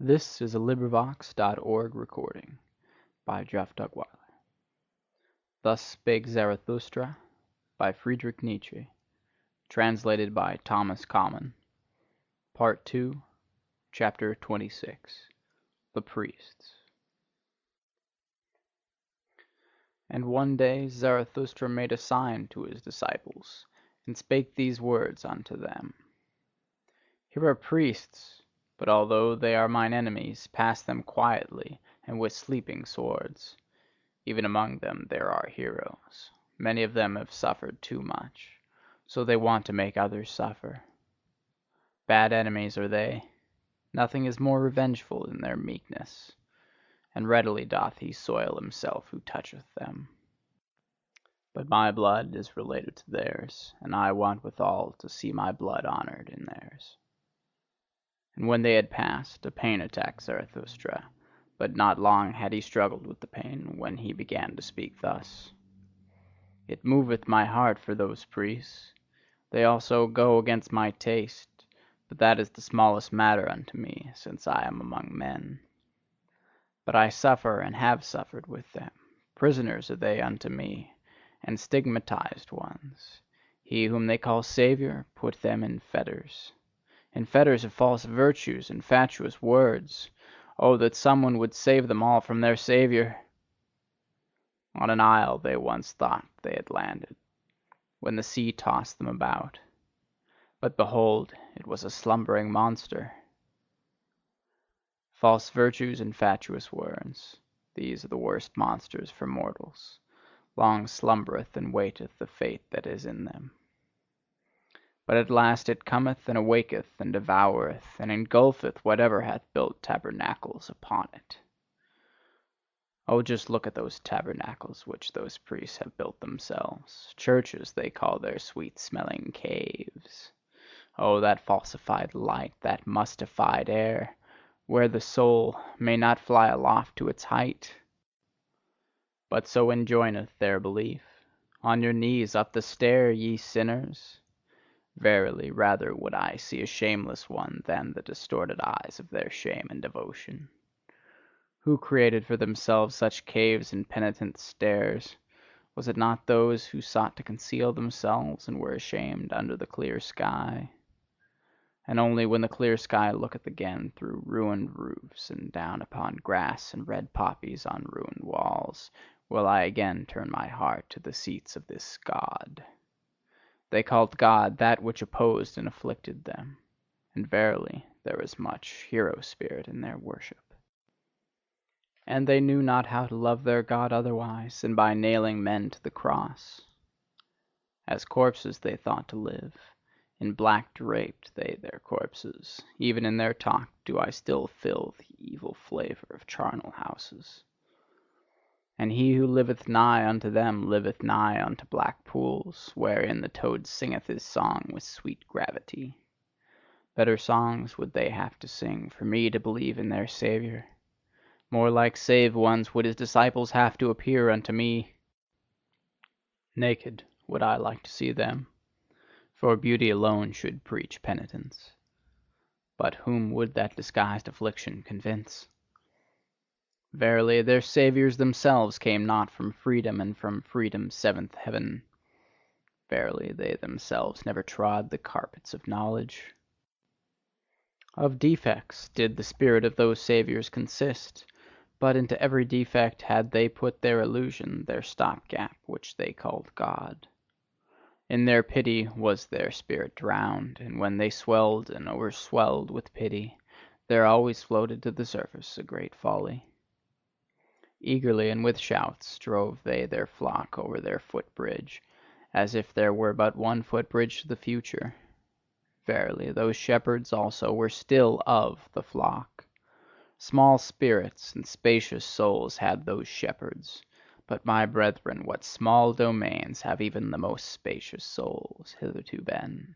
This is a Librivox.org recording by Jeff Dugweiler. Thus Spake Zarathustra by Friedrich Nietzsche, translated by Thomas Common. Part 2, Chapter 26, The Priests. And one day Zarathustra made a sign to his disciples, and spake these words unto them. Here are priests, but although they are mine enemies, pass them quietly and with sleeping swords. Even among them there are heroes. Many of them have suffered too much, so they want to make others suffer. Bad enemies are they. Nothing is more revengeful than their meekness, and readily doth he soil himself who toucheth them. But my blood is related to theirs, and I want withal to see my blood honoured in theirs. And when they had passed, a pain attacked Zarathustra, but not long had he struggled with the pain when he began to speak thus. It moveth my heart for those priests. They also go against my taste, but that is the smallest matter unto me, since I am among men. But I suffer and have suffered with them. Prisoners are they unto me, and stigmatized ones. He whom they call Saviour put them in fetters of false virtues and fatuous words. Oh, that someone would save them all from their Saviour! On an isle they once thought they had landed, when the sea tossed them about. But behold, it was a slumbering monster. False virtues and fatuous words, these are the worst monsters for mortals. Long slumbereth and waiteth the fate that is in them. But at last it cometh and awaketh and devoureth and engulfeth whatever hath built tabernacles upon it. Oh, just look at those tabernacles which those priests have built themselves. Churches they call their sweet-smelling caves. Oh, that falsified light, that mustified air, where the soul may not fly aloft to its height, but so enjoineth their belief. On your knees up the stair, ye sinners! Verily, rather would I see a shameless one than the distorted eyes of their shame and devotion. Who created for themselves such caves and penitent stairs? Was it not those who sought to conceal themselves and were ashamed under the clear sky? And only when the clear sky looketh again through ruined roofs and down upon grass and red poppies on ruined walls, will I again turn my heart to the seats of this God. They called God that which opposed and afflicted them, and verily there was much hero spirit in their worship. And they knew not how to love their God otherwise than by nailing men to the cross. As corpses they thought to live, in black draped they their corpses. Even in their talk do I still feel the evil flavour of charnel houses. And he who liveth nigh unto them liveth nigh unto black pools, wherein the toad singeth his song with sweet gravity. Better songs would they have to sing for me to believe in their Saviour. More like saved ones would his disciples have to appear unto me. Naked would I like to see them, for beauty alone should preach penitence. But whom would that disguised affliction convince? Verily, their saviours themselves came not from freedom and from freedom's seventh heaven. Verily, they themselves never trod the carpets of knowledge. Of defects did the spirit of those saviours consist, but into every defect had they put their illusion, their stopgap, which they called God. In their pity was their spirit drowned, and when they swelled and overswelled with pity, there always floated to the surface a great folly. Eagerly and with shouts drove they their flock over their footbridge, as if there were but one footbridge to the future. Verily, those shepherds also were still of the flock. Small spirits and spacious souls had those shepherds, but my brethren, what small domains have even the most spacious souls hitherto been!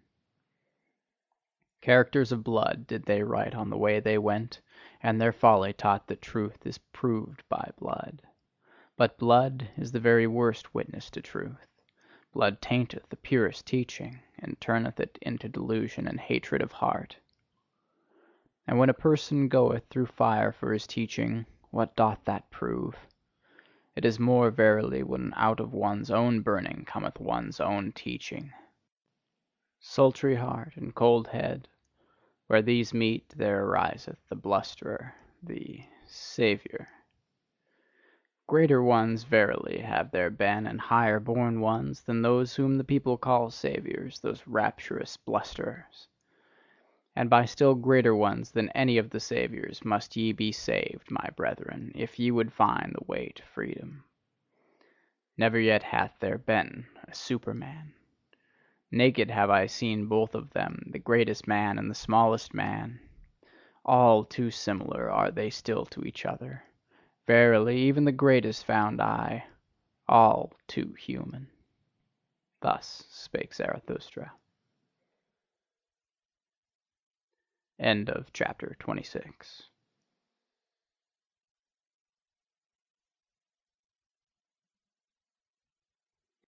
Characters of blood did they write on the way they went, and their folly taught that truth is proved by blood. But blood is the very worst witness to truth. Blood tainteth the purest teaching, and turneth it into delusion and hatred of heart. And when a person goeth through fire for his teaching, what doth that prove? It is more verily when out of one's own burning cometh one's own teaching. Sultry heart and cold head, where these meet, there ariseth the blusterer, the Saviour. Greater ones verily have there been, and higher born ones, than those whom the people call saviours, those rapturous blusterers. And by still greater ones than any of the saviours must ye be saved, my brethren, if ye would find the way to freedom. Never yet hath there been a Superman. Naked have I seen both of them, the greatest man and the smallest man. All too similar are they still to each other. Verily, even the greatest found I, all too human. Thus spake Zarathustra. End of chapter 26.